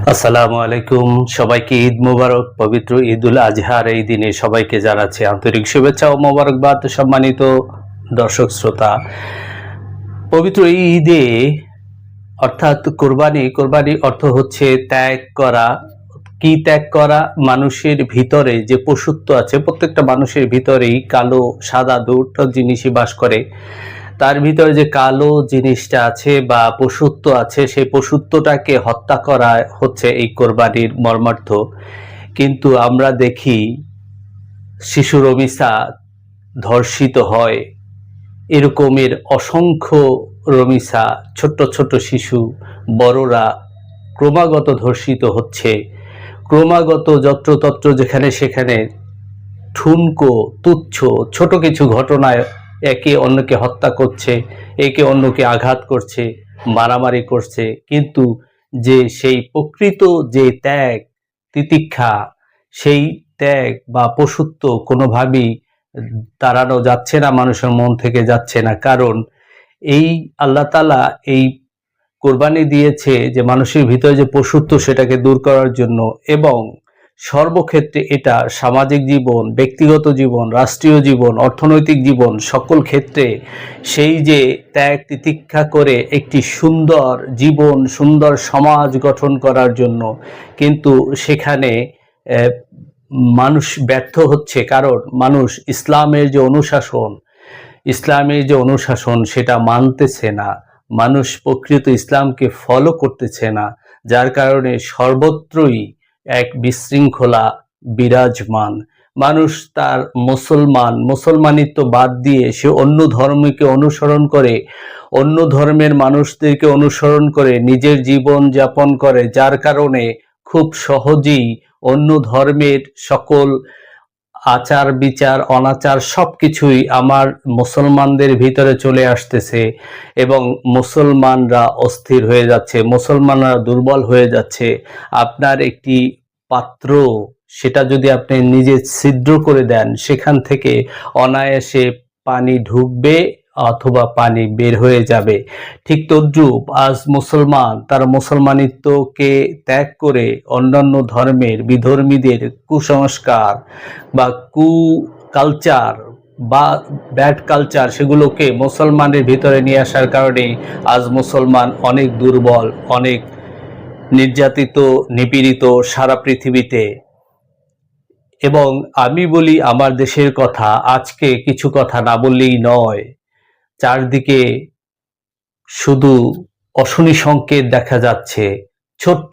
আসসালামু আলাইকুম, সবাইকে ঈদ মোবারক। পবিত্র ঈদুল আজহার এই দিনে সবাইকে জানাচ্ছি আন্তরিক শুভেচ্ছা ও মোবারকবাদ। সম্মানিত দর্শক শ্রোতা, পবিত্র এই ঈদে অর্থাৎ কোরবানি অর্থ হচ্ছে ত্যাগ করা। কি ত্যাগ করা? মানুষের ভিতরে যে পশুত্ব আছে, প্রত্যেকটা মানুষের ভিতরেই কালো সাদা দুটো জিনিসই বাস করে। তার ভিতরে যে কালো জিনিসটা আছে বা পশুত্ব আছে, সেই পশুত্বটাকে হত্যা করা হচ্ছে এই কোরবানির মর্মার্থ। কিন্তু আমরা দেখি শিশু রমিসা ধর্ষিত হয়, এরকমের অসংখ্য রমিসা, ছোট্ট ছোট্ট শিশু, বড়রা ক্রমাগত ধর্ষিত হচ্ছে। ক্রমাগত যত্রতত্র যেখানে সেখানে ঠুনকো তুচ্ছ ছোট কিছু ঘটনায় একে অন্যকে হত্যা করছে, একে অন্যকে আঘাত করছে, মারামারি করছে। কিন্তু যে সেই প্রকৃত যে ত্যাগ তিতিক্ষা, সেই ত্যাগ বা পশুত্ব কোনোভাবেই তাড়ানো যাচ্ছে না, মানুষের মন থেকে যাচ্ছে না। কারণ এই আল্লাহ তাআলা এই কোরবানি দিয়েছে যে মানুষের ভিতরে যে পশুত্ব সেটাকে দূর করার জন্য, এবং সর্বক্ষেত্রে এটা সামাজিক জীবন, ব্যক্তিগত জীবন, রাষ্ট্রীয় জীবন, অর্থনৈতিক জীবন, সকল ক্ষেত্রে সেই যে ত্যাগ তিতিক্ষা করে একটি সুন্দর জীবন, সুন্দর সমাজ গঠন করার জন্য। কিন্তু সেখানে মানুষ ব্যর্থ হচ্ছে, কারণ মানুষ ইসলামের যে অনুশাসন সেটা মানতেছে না। মানুষ প্রকৃত ইসলামকে ফলো করতেছে না, যার কারণে সর্বত্রই এক বিশৃঙ্খলা বিরাজমান। মানুষ তার মুসলমানিত্ব বাদ দিয়ে সে অন্য ধর্মকে অনুসরণ করে, অন্য ধর্মের মানুষদেরকে অনুসরণ করে নিজের জীবন যাপন করে, যার কারণে খুব সহজেই অন্য ধর্মের সকল আচার বিচার অনাচার সবকিছুই আমার মুসলমানদের ভিতরে চলে আসতেছে, এবং মুসলমানরা অস্থির হয়ে যাচ্ছে, মুসলমানরা দুর্বল হয়ে যাচ্ছে। আপনার একটি পাত্র, সেটা যদি আপনি নিজে ছিদ্র করে দেন, সেখান থেকে অনায়াসে পানি ঢুকবে অথবা পানি বের হয়ে যাবে। ঠিক তদ্রূপ আজ মুসলমান তার মুসলমানিত্বকে ত্যাগ করে অন্যান্য ধর্মের বিধর্মীদের কুসংস্কার বা কালচার বা ব্যাড কালচার, সেগুলোকে মুসলমানের ভিতরে নিয়ে আসার কারণে আজ মুসলমান অনেক দুর্বল, অনেক নির্যাতিত, নিপীড়িত সারা পৃথিবীতে। এবং আমি বলি আমার দেশের কথা, আজকে কিছু কথা না বললেই নয়। চারদিকে শুধু অশনি সংকেত দেখা যাচ্ছে। ছোট্ট